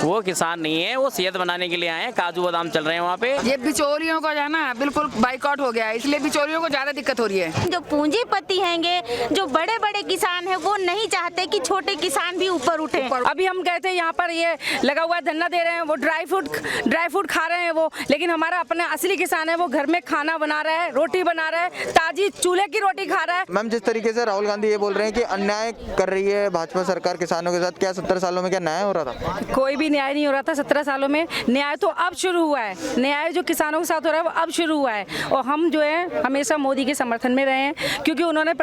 वो किसान नहीं है, वो सेहत बनाने के लिए आए हैं। काजू बादाम चल रहे हैं वहाँ पे। ये बिचौलियों का जो है ना बिल्कुल बाइकआउट हो गया है, इसलिए बिचौलियों को ज्यादा दिक्कत हो रही है। जो पूंजीपति हैंगे, जो बड़े बड़े किसान हैं, वो नहीं चाहते कि छोटे किसान भी ऊपर उठे। अभी हम कहते हैं यहाँ पर ये लगा हुआ धरना दे रहे हैं, वो ड्राई फ्रूट खा रहे हैं वो, लेकिन हमारा अपना असली किसान है वो घर में खाना बना रहा है, रोटी बना रहा है, ताजी चूल्हे की रोटी खा रहा है। मैम, जिस तरीके से राहुल गांधी ये बोल रहे हैं कि अन्याय कर रही है भाजपा सरकार किसानों के साथ, क्या 17 सालों में क्या न्याय हो रहा था? कोई भी न्याय नहीं हो रहा था 17 सालों में। न्याय तो अब शुरू हुआ है, न्याय जो किसानों के साथ हो रहा है वो अब शुरू हुआ है। और हम जो है हमेशा मोदी के समर्थन में रहे हैं, क्योंकि उन्होंने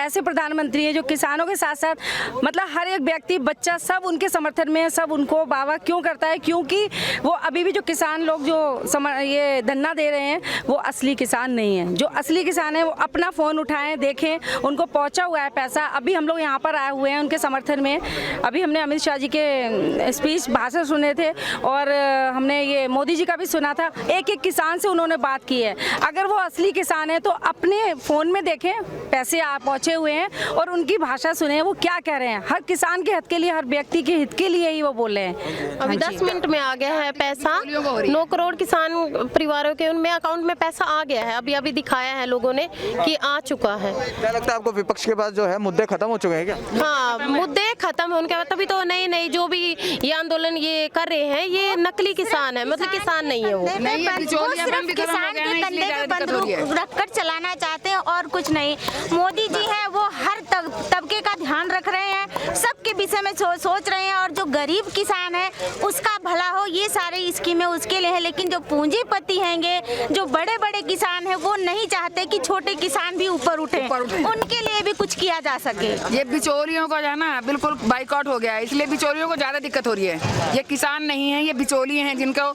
ऐसे प्रधानमंत्री है जो किसानों के साथ साथ मतलब हर एक व्यक्ति, बच्चा, सब उनके समर्थन में है, सब उनको वाह क्यों करता है, क्योंकि वो अभी भी जो किसान लोग जो ये धरना दे रहे हैं वो असली किसान नहीं है। जो असली किसान है वो अपना फ़ोन उठाएं, देखें, उनको पहुंचा हुआ है पैसा। अभी हम लोग यहाँ पर आए हुए हैं उनके समर्थन में। अभी हमने अमित शाह जी के स्पीच भाषण सुने थे और हमने ये मोदी जी का भी सुना था। एक एक किसान से उन्होंने बात की है। अगर वो असली किसान है तो अपने फ़ोन में देखें, पैसे पहुँचे हुए हैं और उनकी भाषा सुने, वो क्या कह रहे हैं। हर किसान के हित के लिए, हर व्यक्ति के हित के लिए ही वो बोल रहे हैं। अभी 10 मिनट में आ गया है पैसा। 9 करोड़ किसान परिवारों के उनमें अकाउंट में पैसा आ गया है। अभी दिखाया है लोगों ने कि आ चुका है। क्या लगता है आपको विपक्ष के पास जो है मुद्दे खत्म हो चुके हैं क्या? हाँ, मुद्दे खत्म होने के बाद तभी तो नए जो भी ये आंदोलन ये कर रहे हैं ये नकली किसान है, मतलब किसान नहीं है वो। सिर्फ किसान के कंधे पे बंदूक रखकर चलाना चाहते हैं और कुछ नहीं। मोदी जी है वो हर तबके का ध्यान रख रहे हैं, सबके विषय में सोच रहे हैं और जो गरीब किसान है उसका भला हो, ये सारी स्कीमें उसके लिए है। लेकिन जो पूंजीपति हैंगे, जो बड़े बड़े किसान हैं, वो नहीं चाहते कि छोटे किसान भी ऊपर उठे, उनके लिए भी कुछ किया जा सके। ये बिचौलियों का जो है ना बिल्कुल बाइकआउट हो गया है, इसलिए बिचौलियों को ज्यादा दिक्कत हो रही है। ये किसान नहीं है, ये बिचौलिए हैं जिनको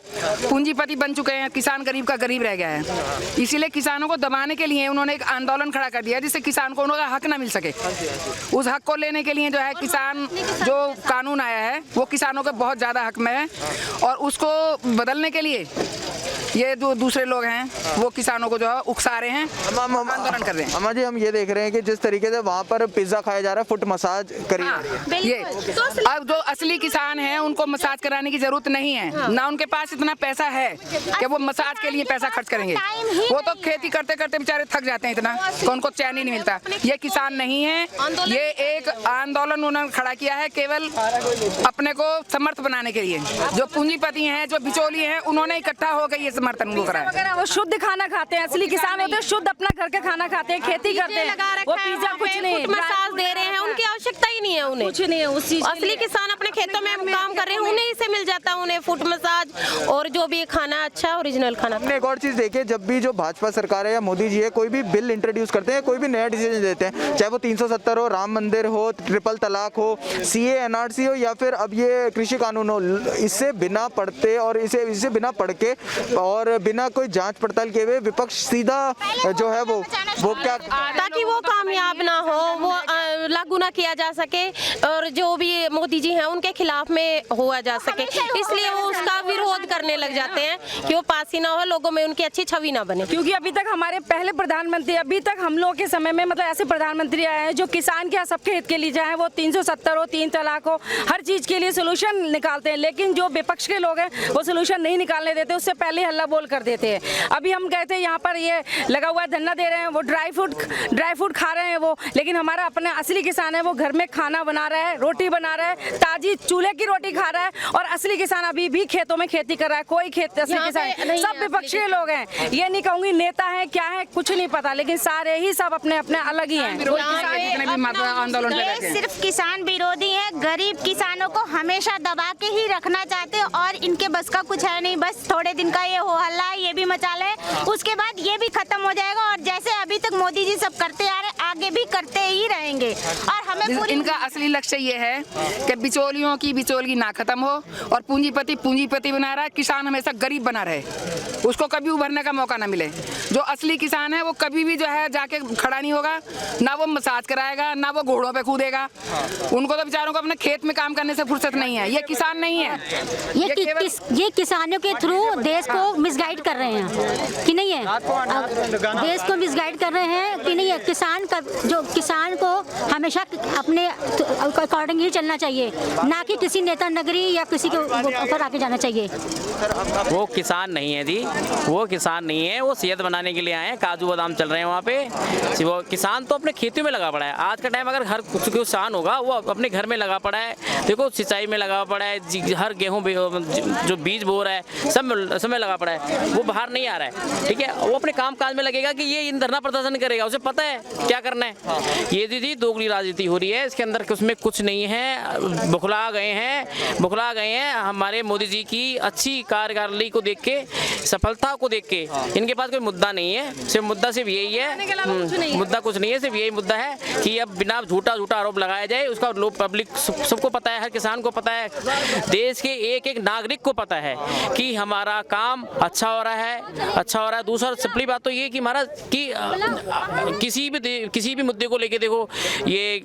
पूंजीपति बन चुके हैं। किसान गरीब का गरीब रह गया है, इसीलिए किसानों को दबाने के लिए उन्होंने एक आंदोलन खड़ा कर दिया जिससे किसान को उनका हक ना मिल सके। उस हक को लेने के लिए जो है किसान जो कानून आया है वो किसानों के बहुत ज्यादा हक में है और उसको बदलने के लिए ये जो दूसरे लोग हैं वो किसानों को जो है उकसा रहे हैं, आंदोलन कर रहे हैं। अम्मा जी, हम ये देख रहे हैं कि जिस तरीके से वहाँ पर पिज्जा खाया जा रहा है, फुट मसाज करी जा रही है। ये अब जो असली किसान हैं उनको मसाज कराने की जरूरत नहीं है, ना उनके पास इतना पैसा है कि वो मसाज के लिए पैसा खर्च करेंगे। वो तो खेती करते करते बेचारे थक जाते हैं इतना कि उनको चैन ही नहीं मिलता। ये किसान नहीं है, ये एक आंदोलन उन्होंने खड़ा किया है केवल अपने को समर्थ बनाने के लिए। जो पूंजीपति हैं, जो बिचौलिए हैं, उन्होंने इकट्ठा होकर ये समर्थन वो करा है। वो शुद्ध खाना खाते हैं, असली किसान होते हैं, शुद्ध अपना घर का खाना खाते हैं, खेती करते हैं। वो पिज्जा कुछ नहीं, मसाज दे रहे हैं, उनकी आवश्यकता ही नहीं है उन्हें, कुछ नहीं है उस चीज। असली किसान अपने खेतों में काम कर रहे हैं, उन्हें से मिल जाता है, उन्हें फुट मसाज और जो भी खाना अच्छा ओरिजिनल खाना। एक और चीज देखिए, जब भी जो भाजपा सरकार है या मोदी जी है कोई भी बिल इंट्रोड्यूस करते हैं, कोई भी नया डिसीजन देते हैं, चाहे वो 370 हो, राम मंदिर हो, ट्रिपल तलाक हो, CA NRC हो या फिर अब ये कृषि कानून हो, इससे बिना पढ़ते और इसे बिना पढ़ के और बिना कोई जांच पड़ताल किए हुए विपक्ष सीधा जो है वो क्या, ताकि वो कामयाब ना हो, वो लागू ना किया जा सके और जो भी मोदी जी हैं उनके खिलाफ में हुआ जा सके, इसलिए वो उसका विरोध करने लग जाते हैं कि वो पास ही ना हो, लोगों में उनकी अच्छी छवि ना बने। क्योंकि अभी तक हमारे पहले प्रधानमंत्री, अभी तक हम लोगों के समय में मतलब ऐसे प्रधानमंत्री आए हैं जो किसान के सबके हित के लिए, चाहे वो 370 हो, 3 तलाक हो, हर चीज के लिए सोल्यूशन निकालते हैं। लेकिन जो विपक्ष के लोग हैं वो सोल्यूशन नहीं निकालने देते, उससे पहले हल्ला बोल कर देते हैं। अभी हम कहते हैं यहाँ पर ये लगा हुआ धरना दे रहे हैं, वो ड्राई फ्रूट खा रहे हैं वो, लेकिन हमारा अपना असली किसान है वो घर में खाना बना रहा है, रोटी बना रहा है, ताजी चूल्हे की रोटी खा रहा है और असली किसान अभी भी खेतों में खेती कर रहा है। कोई खेत असली किसान, सब विपक्ष के लोग हैं। ये नहीं कहूंगी नेता है क्या है कुछ नहीं पता, लेकिन सारे ही सब अपने अपने अलग ही हैं। सिर्फ किसान विरोधी है, गरीब किसानों को हमेशा दबा के ही रखना चाहते हैं और इनके बस का कुछ है नहीं। बस थोड़े दिन का ये हो हल्ला, ये भी मचा ले, उसके बाद ये भी खत्म हो जाएगा और जैसे अभी तक मोदी जी सब करते आ रहे आगे भी करते ही रहेंगे। और हमें इनका असली लक्ष्य ये है कि बिचौलियों की बिचौली ना खत्म हो और पूंजीपति बना रहा है, किसान हमेशा गरीब बना रहे, उसको कभी उभरने का मौका ना मिले। जो असली किसान है वो कभी भी जो है जाके खड़ा नहीं होगा, ना वो मसाज कराएगा, ना वो घोड़ों पे कूदेगा। उनको तो बेचारों को अपने खेत में काम करने से फुर्सत नहीं है। ये किसान नहीं है, ये किसानों के थ्रू देश को मिसगाइड कर रहे हैं कि नहीं है, देश को मिसगाइड कर रहे हैं कि नहीं है। किसान को हमेशा अपने अकॉर्डिंग ही चलना चाहिए, ना कि किसी नेता नगरी या किसी के ऊपर आके जाना चाहिए। वो किसान नहीं है जी, वो किसान नहीं है, वो सेहत बनाने के लिए आए हैं। काजू बादाम चल रहे हैं वहाँ पे। वो किसान तो अपने खेतों में लगा पड़ा है। आज का टाइम अगर हर किसान होगा वो अपने घर में लगा पड़ा है। देखो सिंचाई में लगा पड़ा है, हर गेहूँ जो बीज बो रहा है सब में लगा पड़ा है, वो बाहर नहीं आ रहा है। ठीक है, वो अपने काम काज में लगेगा कि ये इन धरना प्रदर्शन करेगा, उसे पता है क्या करना है। ये दीदी दोगली राजनीति हो रही है, इसके अंदर उसमें कुछ नहीं है। बुखला गए हैं हमारे मोदी जी की अच्छी कार्यप्रणाली को देख के, सफलता को देख के। इनके पास कोई मुद्दा नहीं है, सिर्फ मुद्दा सिर्फ यही है, मुद्दा कुछ नहीं है, सिर्फ यही मुद्दा है कि अब बिना झूठा आरोप लगाया जाए। उसका लोग पब्लिक सबको पता है, हर किसान को पता है, देश के एक एक नागरिक को पता है कि हमारा काम अच्छा हो रहा है। दूसरा सबली बात तो ये कि महाराज कि किसी भी मुद्दे को लेके देखो, ये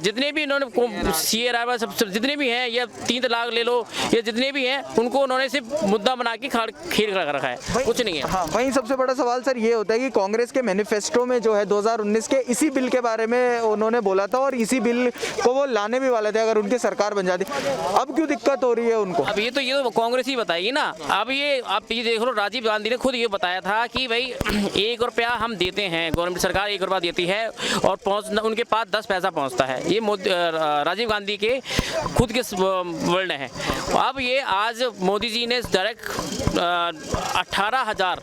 जितने भी इन्होंने सीए राय सब जितने भी हैं, या 3 तलाक ले लो, ये जितने भी हैं, उनको उन्होंने सिर्फ मुद्दा बना के खेल कर रखा है, कुछ नहीं है। हाँ, वहीं सबसे बड़ा सवाल सर ये होता है कि कांग्रेस के मैनिफेस्टो में जो है 2019 के इसी बिल के बारे में उन्होंने बोला था और इसी बिल को वो लाने भी वाले थे अगर उनकी सरकार बन जाती। अब क्यों दिक्कत हो रही है उनको? अब ये तो कांग्रेस ही बताएगी ना। अब ये देख लो, राजीव गांधी ने खुद ये बताया था कि भाई 1 रुपया हम देते हैं, गवर्नमेंट सरकार 1 रुपया देती है और उनके पास 10 पैसा पहुंचता है। ये राजीव गांधी के खुद के वर्ड हैं। अब ये आज मोदी जी ने डायरेक्ट 18,000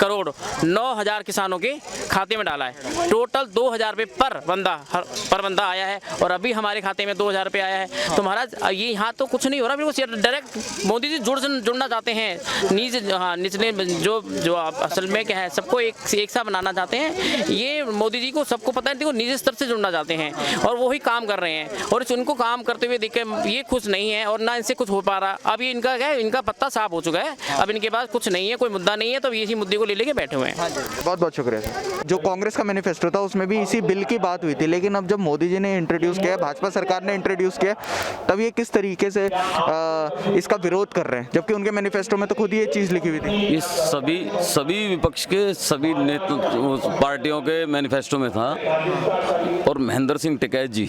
करोड़ 9,000 किसानों के खाते में डाला है। टोटल 2,000 रुपये पर बंदा आया है और अभी हमारे खाते में 2,000 रुपये आया है। तो महाराज ये यहाँ तो कुछ नहीं हो रहा, बिल्कुल डायरेक्ट मोदी जी जुड़ना चाहते हैं। निचले जो असल में क्या है, सबको एक सा बनाना चाहते हैं। ये मोदी जी को सबको पता है, देखो निजी स्तर से जुड़ना चाहते हैं और वही काम कर रहे हैं। और उनको काम करते हुए देख के ये खुश नहीं है और ना इनसे कुछ हो पा रहा। अब ये इनका क्या है, इनका पत्ता साफ हो चुका है, अब इनके पास कुछ नहीं है, कोई मुद्दा नहीं है, तो इसी मुद्दे को लेके बैठे हुए हैं। बहुत बहुत शुक्रिया सर। जो कांग्रेस का मैनिफेस्टो था उसमें भी इसी बिल की बात हुई थी, लेकिन अब जब मोदी जी ने इंट्रोड्यूस किया, भाजपा सरकार ने इंट्रोड्यूस किया, तब ये किस तरीके से इसका विरोध कर रहे हैं, जबकि उनके मैनिफेस्टो में तो खुद ये चीज़ लिखी हुई थी। इस सभी विपक्ष के सभी पार्टियों के मैनिफेस्टो में था। और महेंद्र सिंह टिकैत जी,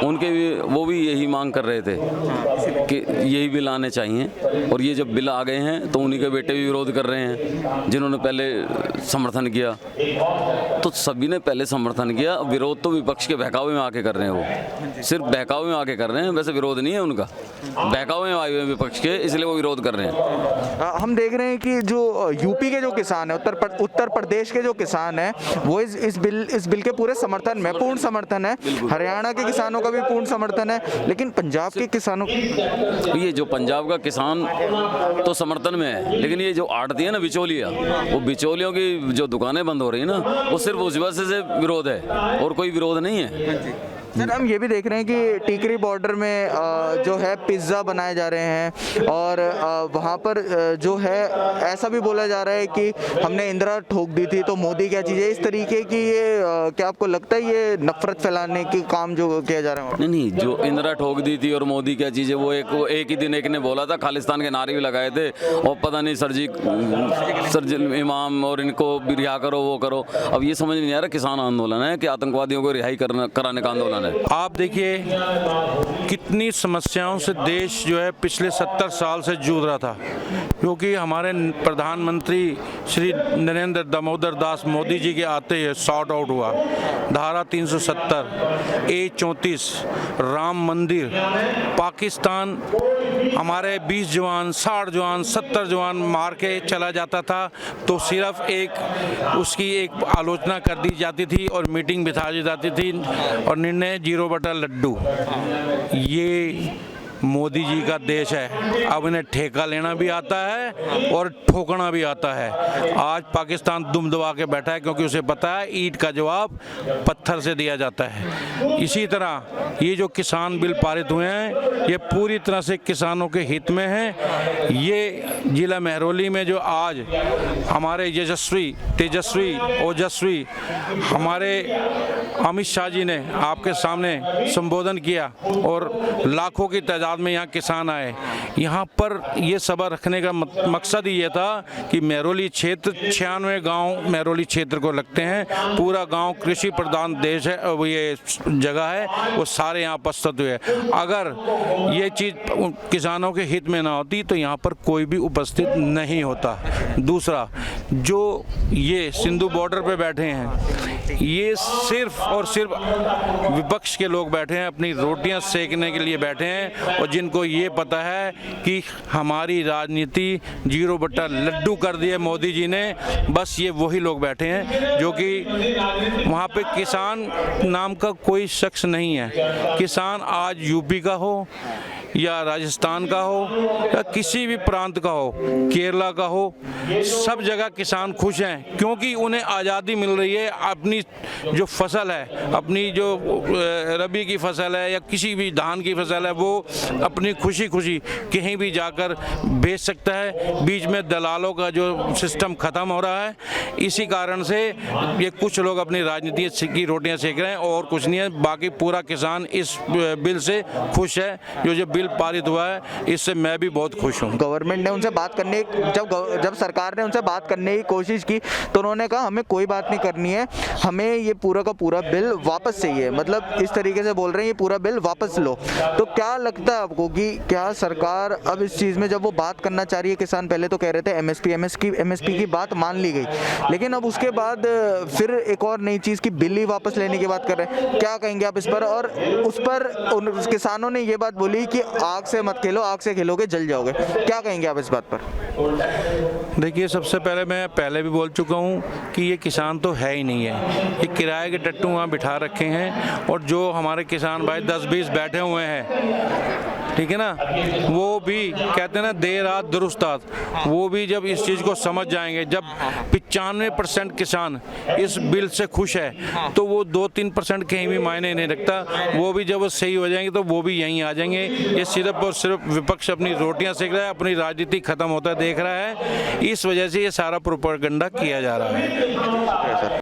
उनके भी वो भी यही मांग कर रहे थे कि यही बिल आने चाहिए। और ये जब बिल आ गए हैं तो उन्हीं के बेटे भी विरोध कर रहे हैं, जिन्होंने पहले समर्थन किया। तो सभी ने पहले समर्थन किया, विरोध तो विपक्ष के बहकावे में आके कर रहे हैं। वो सिर्फ बहकावे में आके कर रहे हैं, वैसे विरोध नहीं है उनका, बहकावे में आए हुए विपक्ष के, इसलिए वो विरोध कर रहे हैं। हम देख रहे हैं कि जो यूपी के जो किसान है, उत्तर प्रदेश के जो किसान है, वो इस बिल के पूरे समर्थन में, पूर्ण समर्थन है। हरियाणा के किसानों का भी पूर्ण समर्थन है, लेकिन पंजाब के किसानों, ये जो पंजाब का किसान तो समर्थन में है, लेकिन ये जो आड़ती है ना बिचौलिया, वो बिचौलियों की जो दुकानें बंद हो रही है ना, वो सिर्फ उस वजह से विरोध है और कोई विरोध नहीं है। सर हम ये भी देख रहे हैं कि टीकरी बॉर्डर में जो है पिज्ज़ा बनाए जा रहे हैं और वहाँ पर जो है ऐसा भी बोला जा रहा है कि हमने इंदिरा ठोक दी थी तो मोदी क्या चीज़ है। इस तरीके की ये क्या आपको लगता है ये नफरत फैलाने के काम जो किया जा रहा है? नहीं, जो इंदिरा ठोक दी थी और मोदी क्या चीज़ है, वो एक ही दिन एक ने बोला था, खालिस्तान के नारे भी लगाए थे और पता नहीं सरजी इमाम और इनको भी रिहा करो, वो करो। अब ये समझ नहीं आ रहा किसान आंदोलन है कि आतंकवादियों को रिहाई कराने का आंदोलन है। आप देखिए कितनी समस्याओं से देश जो है पिछले 70 साल से जूझ रहा था, क्योंकि हमारे प्रधानमंत्री श्री नरेंद्र दामोदर दास मोदी जी के आते ही सॉर्ट आउट हुआ। धारा 370, A34, राम मंदिर, पाकिस्तान हमारे 20 जवान, 60 जवान, 70 जवान मार के चला जाता था तो सिर्फ उसकी एक आलोचना कर दी जाती थी और मीटिंग बिठा दी जाती थी और निर्णय 0/लड्डू। ये मोदी जी का देश है। अब इन्हें ठेका लेना भी आता है और ठोकना भी आता है। आज पाकिस्तान दुम दबा के बैठा है क्योंकि उसे पता है ईंट का जवाब पत्थर से दिया जाता है। इसी तरह ये जो किसान बिल पारित हुए हैं ये पूरी तरह से किसानों के हित में है। ये जिला महरौली में जो आज हमारे तेजस्वी ओजस्वी हमारे अमित शाह जी ने आपके सामने संबोधन किया और लाखों की तादाद तादाद में यहाँ किसान आए। यहाँ पर ये सभा रखने का मकसद ही ये था कि महरौली क्षेत्र 96 गांव महरौली क्षेत्र को लगते हैं। पूरा गांव कृषि प्रधान देश है, ये जगह है, वो सारे यहाँ उपस्थित हुए। अगर ये चीज़ किसानों के हित में ना होती तो यहाँ पर कोई भी उपस्थित नहीं होता। दूसरा, जो ये सिंधु बॉर्डर पे बैठे हैं, ये सिर्फ और सिर्फ विपक्ष के लोग बैठे हैं, अपनी रोटियां सेकने के लिए बैठे हैं, और जिनको ये पता है कि हमारी राजनीति 0/लड्डू कर दी है मोदी जी ने। बस ये वही लोग बैठे हैं, जो कि वहाँ पे किसान नाम का कोई शख्स नहीं है। किसान आज यूपी का हो या राजस्थान का हो या किसी भी प्रांत का हो, केरला का हो, सब जगह किसान खुश हैं, क्योंकि उन्हें आज़ादी मिल रही है। अपनी जो फसल है, अपनी जो रबी की फसल है या किसी भी धान की फसल है, वो अपनी खुशी खुशी कहीं भी जाकर बेच सकता है। बीच में दलालों का जो सिस्टम ख़त्म हो रहा है, इसी कारण से ये कुछ लोग अपनी राजनीति की रोटियां सेक रहे हैं और कुछ नहीं है। बाकी पूरा किसान इस बिल से खुश है। जो बिल पारित हुआ है, इससे मैं भी बहुत खुश हूँ। गवर्नमेंट ने उनसे बात करने, जब सरकार ने उनसे बात करने की कोशिश की तो उन्होंने कहा हमें कोई बात नहीं करनी है, हमें ये पूरा का पूरा बिल वापस चाहिए। मतलब इस तरीके से बोल रहे हैं ये पूरा बिल वापस लो। तो क्या लगता है आपको कि क्या सरकार अब इस चीज़ में, जब वो बात करना चाह रही है, किसान पहले तो कह रहे थे एमएसपी की बात मान ली गई, लेकिन अब उसके बाद फिर एक और नई चीज़ की बिल ही वापस लेने की बात कर रहे हैं, क्या कहेंगे आप इस पर? और उस पर किसानों ने ये बात बोली कि आग से मत खेलो, आग से खेलोगे जल जाओगे। क्या कहेंगे आप इस बात पर? देखिए, सबसे पहले मैं पहले भी बोल चुका हूँ कि ये किसान तो है ही नहीं है। ये किराए के टट्टू वहाँ बिठा रखे हैं, और जो हमारे किसान भाई 10-20 बैठे हुए हैं, ठीक है ना, वो भी कहते हैं ना देर रात दुरुस्त रात, वो भी जब इस चीज़ को समझ जाएंगे, जब 95% किसान इस बिल से खुश है, तो वो 2-3% कहीं भी मायने नहीं रखता। वो भी जब वो सही हो जाएंगे तो वो भी यहीं आ जाएंगे। ये सिर्फ और सिर्फ विपक्ष अपनी रोटियां सेक रहा है, अपनी राजनीति खत्म होता देख रहा है। इस वजह से ये सारा प्रोपेगेंडा किया जा रहा है।